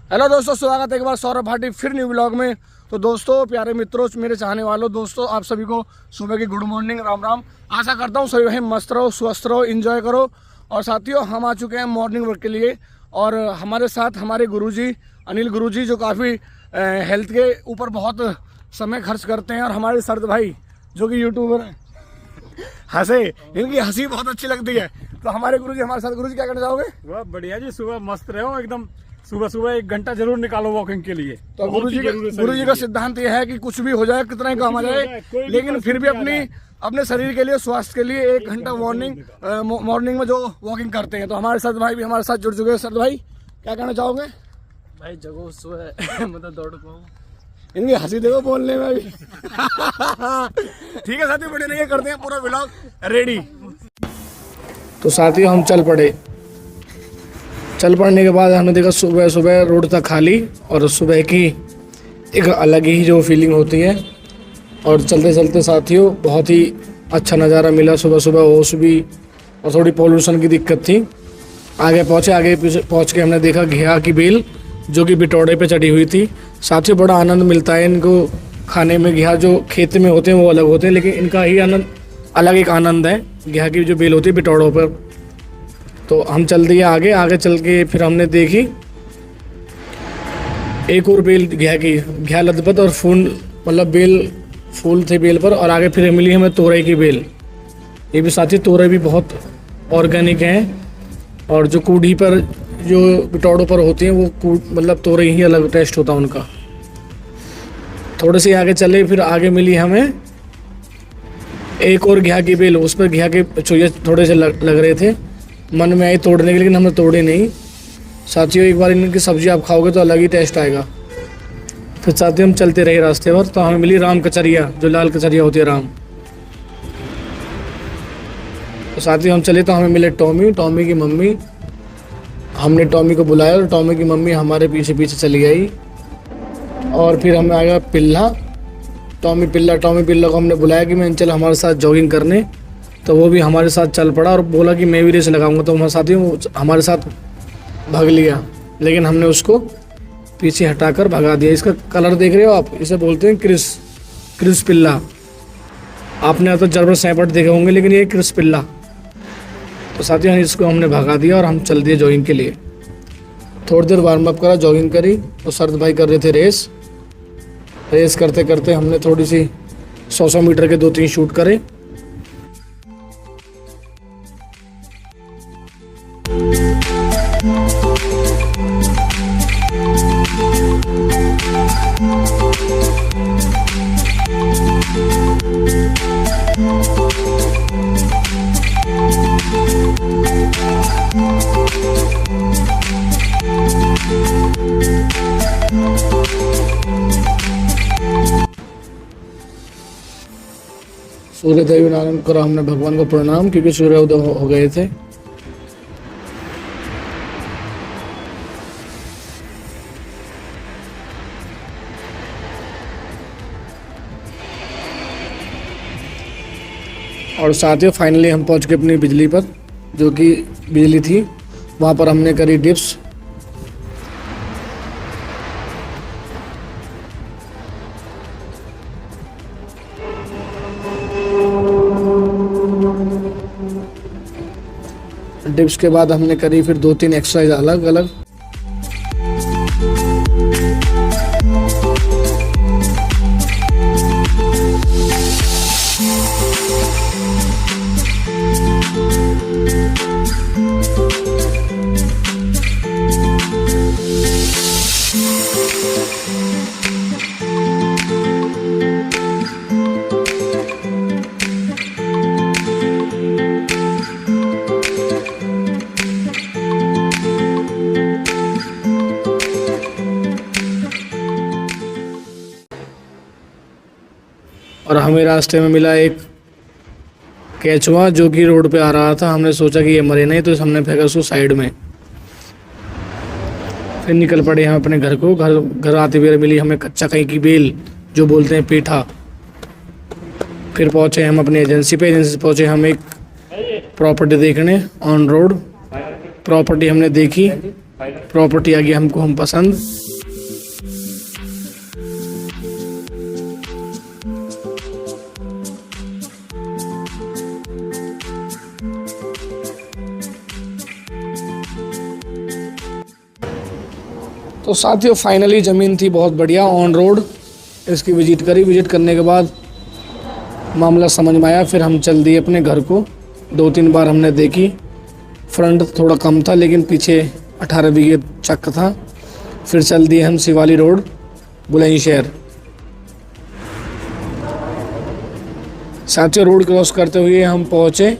Hello दोस्तों, स्वागत है एक बार सौरभ भाटी फिर न्यू ब्लॉग में। तो दोस्तों, प्यारे मित्रों, मेरे चाहने वालों, दोस्तों, आप सभी को सुबह की गुड मॉर्निंग, राम राम। आशा करता हूँ सभी भाई मस्त रहो, स्वस्थ रहो, एंजॉय करो। और साथियों, हम आ चुके हैं मॉर्निंग वर्क के लिए और हमारे साथ हमारे गुरुजी अनिल गुरुजी, जो काफ़ी हेल्थ के ऊपर बहुत समय खर्च करते हैं, और हमारे सरद भाई जो कि यूट्यूबर हैं। हंसे, इनकी हंसी बहुत अच्छी लगती है। तो हमारे गुरुजी हमारे साथ। गुरुजी क्या करना चाहोगे? वाह बढ़िया जी, सुबह मस्त रहो एकदम। सुबह सुबह 1 घंटा जरूर निकालो वॉकिंग के लिए। तो गुरुजी का सिद्धांत यह है कि कुछ भी हो जाए, कितना ही काम आ जाए, लेकिन फिर भी अपने शरीर के लिए, स्वास्थ्य के लिए 1 घंटा मॉर्निंग में जो वॉकिंग करते हैं। तो हमारे सरद भाई भी हमारे साथ जुड़ चुके हैं। सरद भाई क्या कहना चाहोगे? भाई जगह सुबह मतलब दौड़ पाऊँ। इनकी हंसी देखो बोलने में भी। ठीक है साथियों, बड़े नहीं करते हैं पूरा व्लॉग रेडी। तो साथियों, हम चल पड़ने के बाद हमने देखा सुबह सुबह रोड था खाली, और सुबह की एक अलग ही जो फीलिंग होती है। और चलते चलते साथियों, बहुत ही अच्छा नज़ारा मिला। सुबह सुबह ओस भी, और थोड़ी पोल्यूशन की दिक्कत थी। आगे पहुँच के हमने देखा घिया की बेल, जो कि बिटौड़े पे चढ़ी हुई थी। साथियों, बड़ा आनंद मिलता है इनको खाने में। घिया जो खेत में होते हैं वो अलग होते हैं, लेकिन इनका ही आनंद अलग एक आनंद है। घिया की जो बेल होती है बिटौड़ों पर। तो हम चल दिए आगे चल के फिर हमने देखी एक और बेल घिया लदपत, और फूल मतलब बेल फूल थे बेल पर। और आगे फिर मिली हमें तोरई की बेल। ये भी साथी तोरई भी बहुत ऑर्गेनिक हैं, और जो कूढ़ी पर जो बिटौड़ों पर होती हैं वो मतलब तोरई ही अलग टेस्ट होता है उनका। थोड़े से आगे चले, फिर आगे मिली हमें एक और घिया की बेल। उस पर घिया के चुइये थोड़े से लग रहे थे, मन में आई तोड़ने के, लेकिन हमने तोड़े नहीं। साथियों, एक बार इनकी सब्जी आप खाओगे तो अलग ही टेस्ट आएगा। फिर साथियों, हम चलते रहे रास्ते पर, तो हमें मिली राम कचरिया, जो लाल कचरिया होती है राम। तो साथियों, हम चले तो हमें मिले टॉमी की मम्मी। हमने टॉमी को बुलाया और टॉमी की मम्मी हमारे पीछे पीछे चली आई। और फिर हमें आ गया पिल्ला, टॉमी पिल्ला को हमने बुलाया कि मैं चल हमारे साथ जॉगिंग करने। तो वो भी हमारे साथ चल पड़ा और बोला कि मैं भी रेस लगाऊंगा। तो हमारे साथियों हमारे साथ भाग लिया, लेकिन हमने उसको पीछे हटाकर भगा दिया। इसका कलर देख रहे हो आप, इसे बोलते हैं क्रिस पिल्ला। आपने तो जर्मन शेफर्ड देखे होंगे, लेकिन ये क्रिस पिल्ला। तो साथियों, इसको हमने भगा दिया और हम चल दिए जॉगिंग के लिए। थोड़ी देर वार्म अप करा, जॉगिंग करी, तो सरद भाई कर रहे थे रेस करते करते हमने थोड़ी सी 100 मीटर के 2-3 शूट करे। सूर्योदय नारायण करा हमने भगवान को प्रणाम, क्योंकि सूर्योदय हो गए थे। और साथियों, फाइनली हम पहुंच गए अपनी बिजली पर, जो कि बिजली थी। वहां पर हमने करी डिप्स। डिप्स के बाद हमने करी फिर 2-3 एक्सरसाइज अलग अलग। और हमें रास्ते में मिला एक केचुआ, जो कि रोड पे आ रहा था। हमने सोचा कि ये मरे नहीं, तो हमने फेंका उसको साइड में। फिर निकल पड़े हम अपने घर को। घर आते हुए मिली हमें कच्चा कहीं की बेल, जो बोलते हैं पेठा। फिर पहुंचे हम अपनी एजेंसी पे। एजेंसी से पहुंचे हम एक प्रॉपर्टी देखने ऑन रोड। प्रॉपर्टी हमने देखी प्रॉपर्टी आ गई हमको हम पसंद। तो साथियों फाइनली ज़मीन थी बहुत बढ़िया ऑन रोड, इसकी विजिट करी। विजिट करने के बाद मामला समझ में आया, फिर हम चल दिए अपने घर को। 2-3 बार हमने देखी, फ्रंट थोड़ा कम था लेकिन पीछे 18 बीघे चक था। फिर चल दिए हम शिवाली रोड बुलंदशहर। साथियों रोड क्रॉस करते हुए हम पहुँचे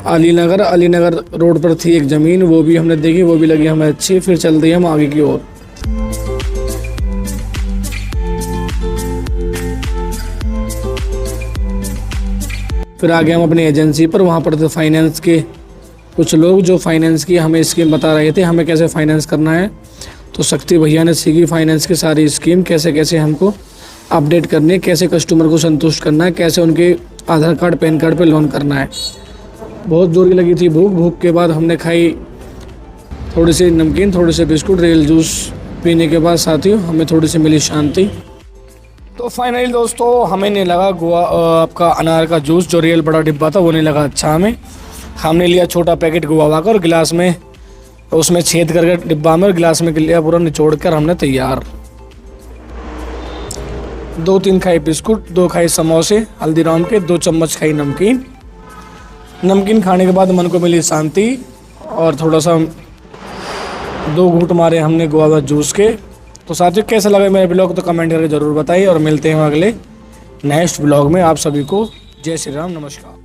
अलीनगर। अलीनगर रोड पर थी एक ज़मीन, वो भी हमने देखी, वो भी लगी हमें अच्छी। फिर चल दिए हम आगे की ओर। फिर आगे हम अपनी एजेंसी पर, वहाँ पर थे फाइनेंस के कुछ लोग जो फाइनेंस की हमें स्कीम बता रहे थे, हमें कैसे फाइनेंस करना है। तो शक्ति भैया ने सीखी फाइनेंस की सारी स्कीम, कैसे कैसे हमको अपडेट करनी है, कैसे कस्टमर को संतुष्ट करना है, कैसे उनके आधार कार्ड पैन कार्ड पे लोन करना है। बहुत जोर की लगी थी भूख। भूख के बाद हमने खाई थोड़ी सी नमकीन, थोड़े से बिस्कुट, रियल जूस पीने के बाद साथियों हमें थोड़ी सी मिली शांति। तो फाइनली दोस्तों हमें नहीं लगा आपका अनार का जूस जो रियल बड़ा डिब्बा था वो नहीं लगा अच्छा हमें। हमने लिया छोटा पैकेट गुआवा का और गिलास में उसमें छेद करके डिब्बा में और गिलास में लिया पूरा निचोड़ कर हमने तैयार। 2-3 खाई बिस्कुट, 2 खाई समोसे हल्दीराम के, 2 चम्मच खाई नमकीन। नमकीन खाने के बाद मन को मिली शांति और थोड़ा सा 2 घूंट मारे हमने गुआवा जूस के। तो साथियों कैसा लगा मेरा ब्लॉग तो कमेंट करके ज़रूर बताइए और मिलते हैं अगले नेक्स्ट ब्लॉग में। आप सभी को जय श्री राम, नमस्कार।